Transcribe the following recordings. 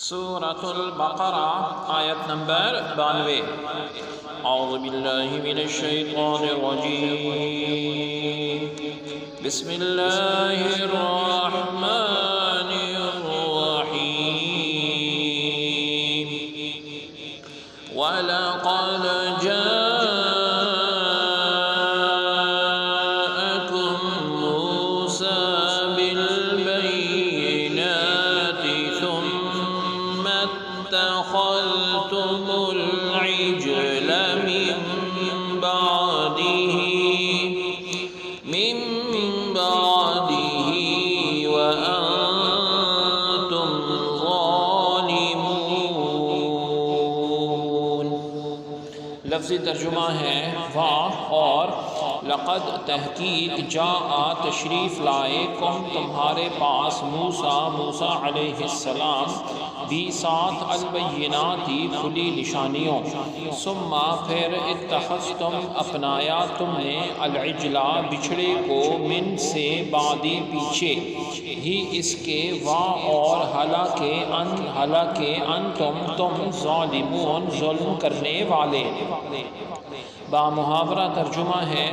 سورة البقرہ آیت نمبر 92۔ اعوذ باللہ من الشیطان الرجیم، بسم اللہ الرحمن الرحیم۔ وَلَقَدْ جَاءَكُم مُوسَىٰ بِالْبَيِّنَاتِ ثُمَّ اتَّخَذْتُمُ الْعِجْلَ مِن بَعْدِهِ وَأَنتُمْ ظَالِمُونَ۔ لفظی ترجمہ ہے واہ اور لقد تحقیق جاء تشریف لائے کم تمہارے پاس موسیٰ علیہ السلام بھی ساتھ البیناتی کھلی نشانیوں، ثم پھر اتخذتم اپنایا تم نے العجلہ بچھڑے کو من سے بعدی پیچھے ہی اس کے اور حالانکہ انتم ظالمون ظلم کرنے والے۔ بامحاورہ ترجمہ ہے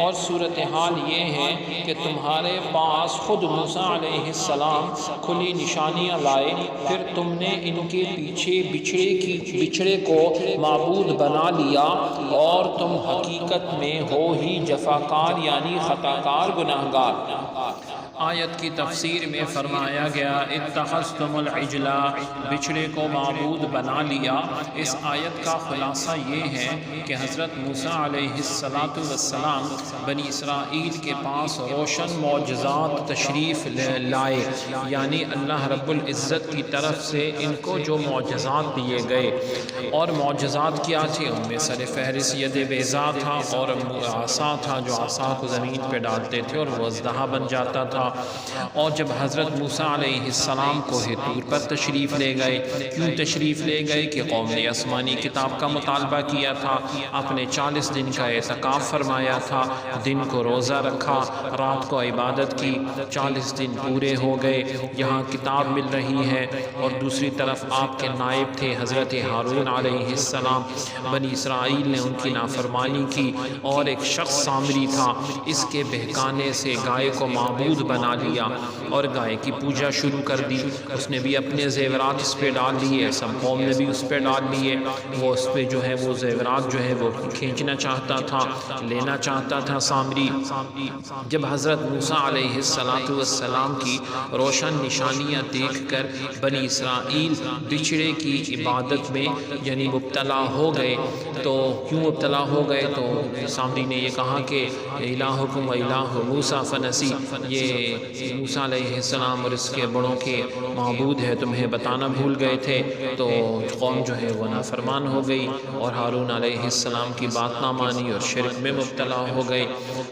اور صورتحال یہ ہے کہ تمہارے پاس خود موسیٰ علیہ السلام کھلی نشانیاں لائے، پھر تم نے ان کے پیچھے بچھڑے کو معبود بنا لیا، اور تم حقیقت میں ہو ہی جفاکار یعنی خطاکار گناہگار۔ آیت کی تفسیر میں فرمایا گیا اتخذتم العجلہ، بچھڑے کو معبود بنا لیا۔ اس آیت کا خلاصہ یہ ہے کہ حضرت موسیٰ علیہ السلام بنی اسرائیل کے پاس روشن معجزات تشریف لائے، یعنی اللہ رب العزت کی طرف سے ان کو جو معجزات دیے گئے، اور معجزات کیا تھے؟ ان میں سر فہرست ید بیضا تھا، اور عصا تھا جو عصا کو زمین پہ ڈالتے تھے اور وہ اژدہا بن جاتا تھا۔ اور جب حضرت موسیٰ علیہ السلام کوہ طور پر تشریف لے گئے، کیوں تشریف لے گئے کہ قوم نے آسمانی کتاب کا مطالبہ کیا تھا، اپنے 40 دن کا اعتکاف فرمایا تھا، دن کو روزہ رکھا، رات کو عبادت کی، 40 دن پورے ہو گئے، یہاں کتاب مل رہی ہے، اور دوسری طرف آپ کے نائب تھے حضرت ہارون علیہ السلام۔ بنی اسرائیل نے ان کی نافرمانی کی، اور ایک شخص سامری تھا، اس کے بہکانے سے گائے کو معبود بنا لیا اور گائے کی پوجا شروع کر دی۔ اس نے بھی اپنے زیورات اس پہ ڈال لیے، سب قوم نے بھی اس پہ ڈال لیے۔ وہ اس پہ جو ہے وہ زیورات جو ہے وہ کھینچنا چاہتا تھا، لینا چاہتا تھا سامری۔ جب حضرت موسیٰ علیہ السلام کی روشن نشانیاں دیکھ کر بنی اسرائیل بچھڑے کی عبادت میں یعنی مبتلا ہو گئے، تو کیوں مبتلا ہو گئے؟ تو سامری نے یہ کہا کہ الہکم و الہ موسیٰ فنسی، یہ موسیٰ علیہ السلام اور اس کے بڑوں کے معبود ہے، تمہیں بتانا بھول گئے تھے۔ تو قوم جو ہے وہ نافرمان ہو گئی، اور ہارون علیہ السلام کی بات نہ مانی اور شرک میں مبتلا ہو گئے۔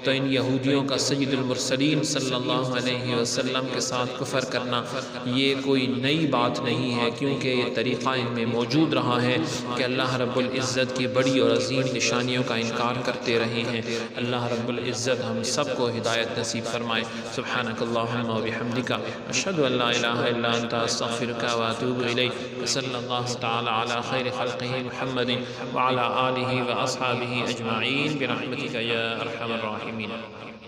تو ان یہودیوں کا سید المرسلین صلی اللہ علیہ وسلم کے ساتھ کفر کرنا یہ کوئی نئی بات نہیں ہے، کیونکہ یہ طریقہ ان میں موجود رہا ہے کہ اللہ رب العزت کی بڑی اور عظیم نشانیوں کا انکار کرتے رہے ہیں۔ اللہ رب العزت ہم سب کو ہدایت نصیب فرمائے۔ سبحانک اللہم و بحمدک، اشہد ان لا الہ الا انت، استغفرک و اتوب الیک۔ صلی اللہ تعالی علی خیر خلقہ محمد وعلی آلہ و اصحابہ اجمعین برحمتک یا ارحم الراحمین۔